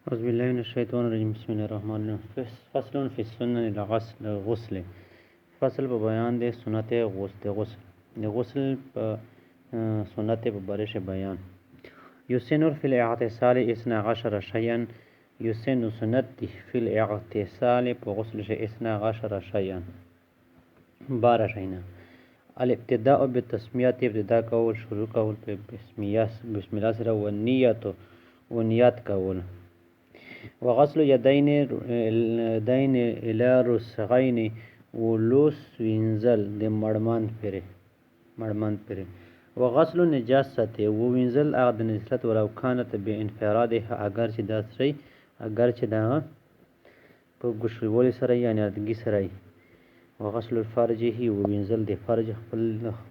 أعوذ بالله من الشيطان الرجيم بسم الله الرحمن الرحيم فصل في السنن الغسل فصل په بیان د سنت غسل په سنت په باره بیان يسن في الاغتسال 12 شيئا يسن سنت في الاغتسال په غسل 12 شيئا 12 شيئا الابتداء بالتسمية ابتداء کول شروع کول په بسم الله سره ونیات کول وغسل يدين الى رسغين ولوس وینزل د مړمان پرې وغسل نجاسته وینزل اغه د نجاست ولو كانت بانفرادها اگر چې دا په ګوشوالي سره یا نادګي سره وغسل الفرج هي وینزل د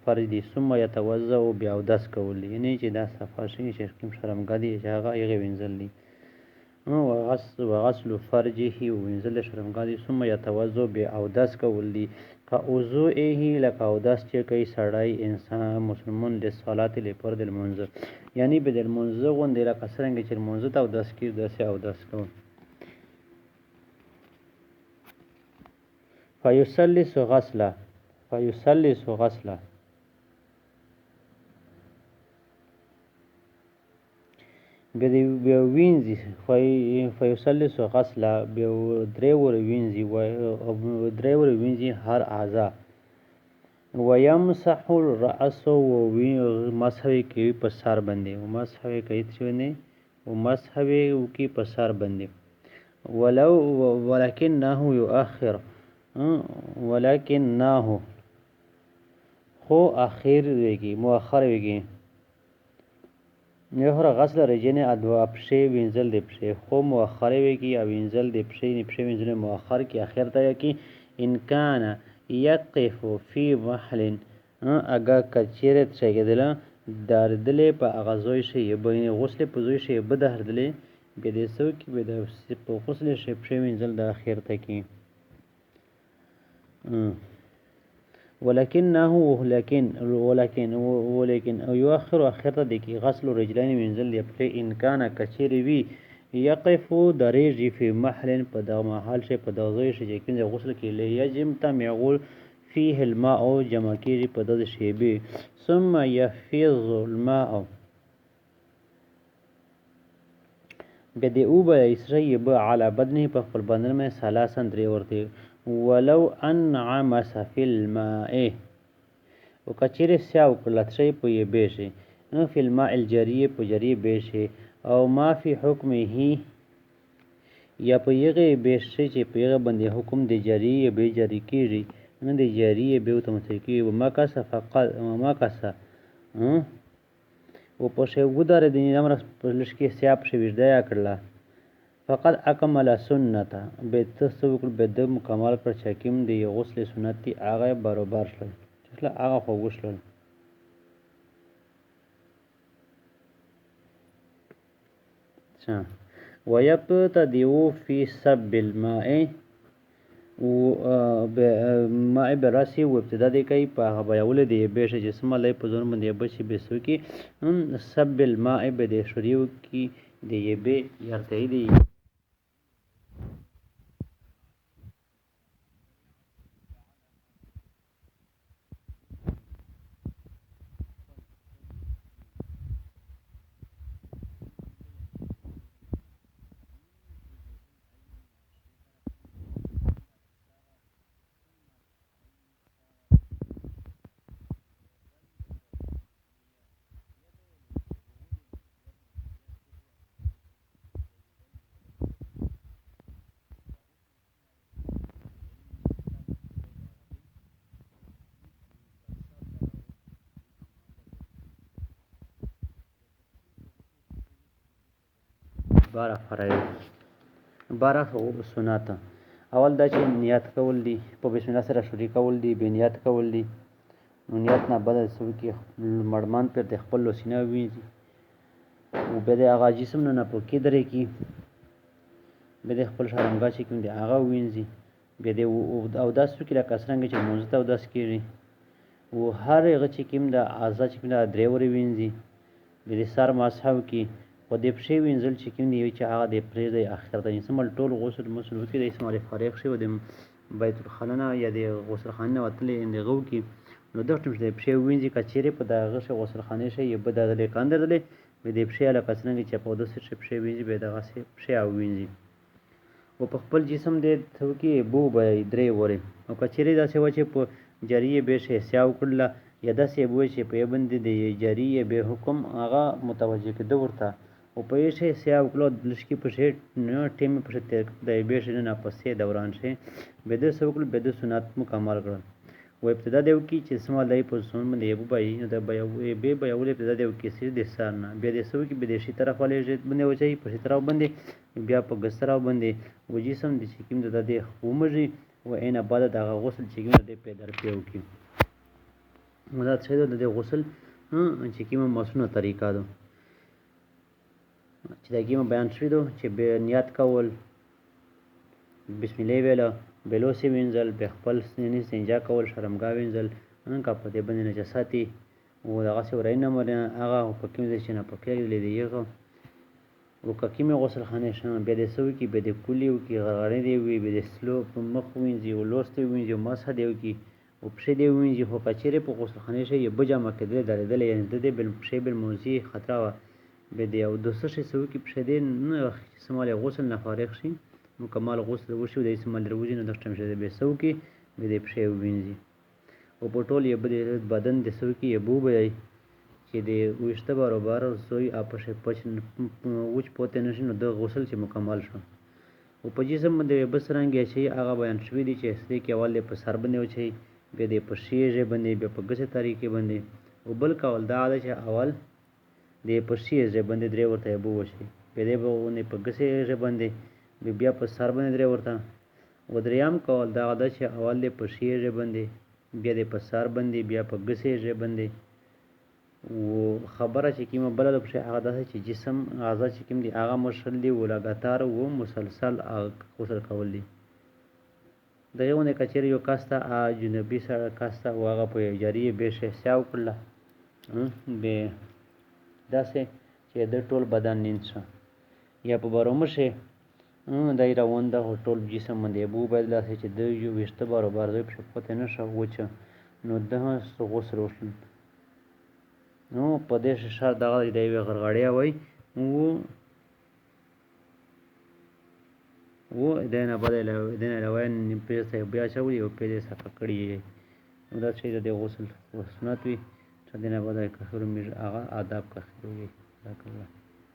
فرج دي ثم يتوضا بیا ودس کول یعنی چې دا صفه شي چې کوم شرمګادي چې هغه یې وینزل دي وغسل فرجه وینزل شرمګادي ثم يتوضا بیا ودس کول دي كوضوئه لك ودس چې کوي سړی انسان مسلمان د صلات لپاره د منځ یعنی به د منځ غوندې لکه څنګه چې منځ ته ودس کی دسه ودس کول فيسلس غسلا بیا وینځي فيسلس غسلا بیا درې ور وینځي هر اعضاء ويمسح الراس ومسح کوي په سر باندې ولكنه خو مؤخر ویږي یهره غسل رجنه ادوا پښې وینځل د پښې خو مؤخر ویږي او وینځل د پښې وینځل مؤخر کې اخر ته کې ان کان یقف فی محل اگه کچیرت شګدل دردلې په اغازوي شي بین غسل په زوی شي بدهردلې به د سو کې به د غسل شي پښې وینځل د اخر ته کې ولكن او يؤخر اخرته د کی غسل رجلين منزل یپلی ان کان کچری وی یقف درجی فی محل په د محل شي په د زوی شي چې کله غسل کې یجم تمغول فيه الماء جمع کیږي په د شی به ثم يفيض الماء بده او به یسریب علی بدنه په خپل بدن مې ثلاثن درې ورته ولو انعمس فی الماء وکچری سیاو کلت شي په یې بشي فی الماء الجری په جری بشي او ما فی حکمه یا په یغه بشي چې په یغه باندې حکم دی جری به جری کیږي نه دی جری به اتوماتیکی و ما کس فقط ما کس و په شی ودار د امر په لشکې سیاپ شي وجدا کړلا فقط اکمل سنت به تسوق به د مکمل پر چکیم دی غسل سنت دی هغه برابر شل چې هغه خو غسل ويبتدئ في سب الماء ماء براسي وابتدا دی کوي په غبیول دی به شي جسم لای په زور باندې بشي بسو کی سب الماء به د شریو کی دی به یرته دی بارہ سنت اول دا چې نیت کول دي په بسم الله سره شروع کول دي به نیت کول دي نو نیت نه بدل سو کې مړمان پر د خپل سینه وینځي او به د هغه جسم نه په کې درې کې به د خپل شرمګا چې کوم دی هغه وینځي به د او داس کې را کسرنګ چې مونږ ته او داس کېږي او هر هغه چې کوم د اعضاء چې کوم د درې ورې وینځي به د سر ماسحو کې خو د پښې وینځل چې کوم دی چې هغه د پرېږدئ اخر ته انسان ټول غسل مسل وکړي د اسماعیل فارغ شي او د بیت الخلا نه یا د غسلخانې نه وتلی دغه وکړي نو دغه ټیم چې د پښې وینځي که چیرې په دغه شی غسلخانې شي یا به دغه کاندرلی بیا د پښې هلکه څرنګه چې په اودس چې پښې وینځي بیا دغسې پښې او وینځي او په خپل جسم دې څه وکړي اوبه وبهیي 3 ورې او که چیرې داسې وه چې په جاري یې بې شی سیا وکړله یا داسې اوبه وه چې په یې باندې د جاري یې بې حکم هغه متوجه کېده ورته او په یې شی سیا وکړه لږکي پسې ټیم یې پسې تېر کړ د یوې شي نه ناپسې دوران شي بیا ده څه وکړل بیا ده سنت مکمل کړل و ابتدا دې وکړي چې څه مال دی په سون باندې یې وبهیي نو د یې بهیولو ابتدا دې وکړي چې د سر نه بیا دې څه وکړي بیا د ښي طرف والې باندې واچوي په ښي طرف باندې بیا په ګس طرف باندې و جسم د چې کوم د دې ومږي و عین بعد د هغه غسل چې کوم د پیدر پې وکړي نو دا څه د دې غسل چې کوم مسنونه طریقه ده چې دا کوم بیان شوي ده چې نیت کول بسم الله ویله بلوسې وینځل بیا خپل استنجا کول شرمګاه وینځل که په دې باندې نجاساتي و دغسې ورای نه مري هغه په کوم ځای چې ناپاکي راغلې د هغه او که کومې غسلخانې شته بیا دې څه وکړي بیا دې کولې وکړي غرغړې دې ووي بیا دې سلو په مخ ووینځي او لوس دې ووینځي او مسحه دې وکړي او پښې دې ووینځي خو که چیرې په غسلخانې شي یا به جامه کېدلې درېدلې یعنې د دې پښې بالموضوع خطره وه بیا دې او دوسه شي څه وکړي پښې دې نه استعمال غسل نه فارغ شي مکمل غسل وشي د استعمال وځي نو دغه ټایم شي بیا څه وکړي بیا دې پښې ووینځي او په ټول یې به د بدن دې څه وکړي یې اوبه وبهیي چې د ویښته برابر زوی اپشې پچ وچ پوتې نه شي نو د غسل چې مکمل شو او په جسم باندې به څرنګه اچوي هغه بیان شوي دي چې اصلي کې اول په سر باندې واچوي بیا دې په ښي ژۍ باندې بیا په ګسې طریقې باندې او بل کول دا ده چې اول دې په ښي ژۍ باندې 3 ورته اوبه واچوي بیا دې به په ګسې ژۍ باندې بیا په سر باندې 3 ورته او درېیم کول دا ده چې اول دې په ښي ژۍ باندې بیا دې په سر باندې بیا په ګسې ژۍ باندې و خبره چې کومه بله ده پکې هغه داسې چې جسم اعضا چې کوم دي هغه مشغل دي و لګاتار و مسلسل غسل کول دي دغې غوندې که چېرې یو کس ته جنوبي سره کس ته و هغه په جاري یې بې شی سیا وکړله بې داسې چې د ټول بدن نیند شه یا په برومشه دی روان ده ټول جسم باندې اوبه وبهیل داسې چې د ویښته برابر دی پښې پوتې نه شه وچه نو دغه غسل وشول نو په دې شر دغه د یوې غرغړیا وای و د نه بدل د نه روان پیسې بیا چولې او پیسې سکه کړی نو دا چې د غسل سنت وي چې د نه بدل کفر مې هغه آداب کړی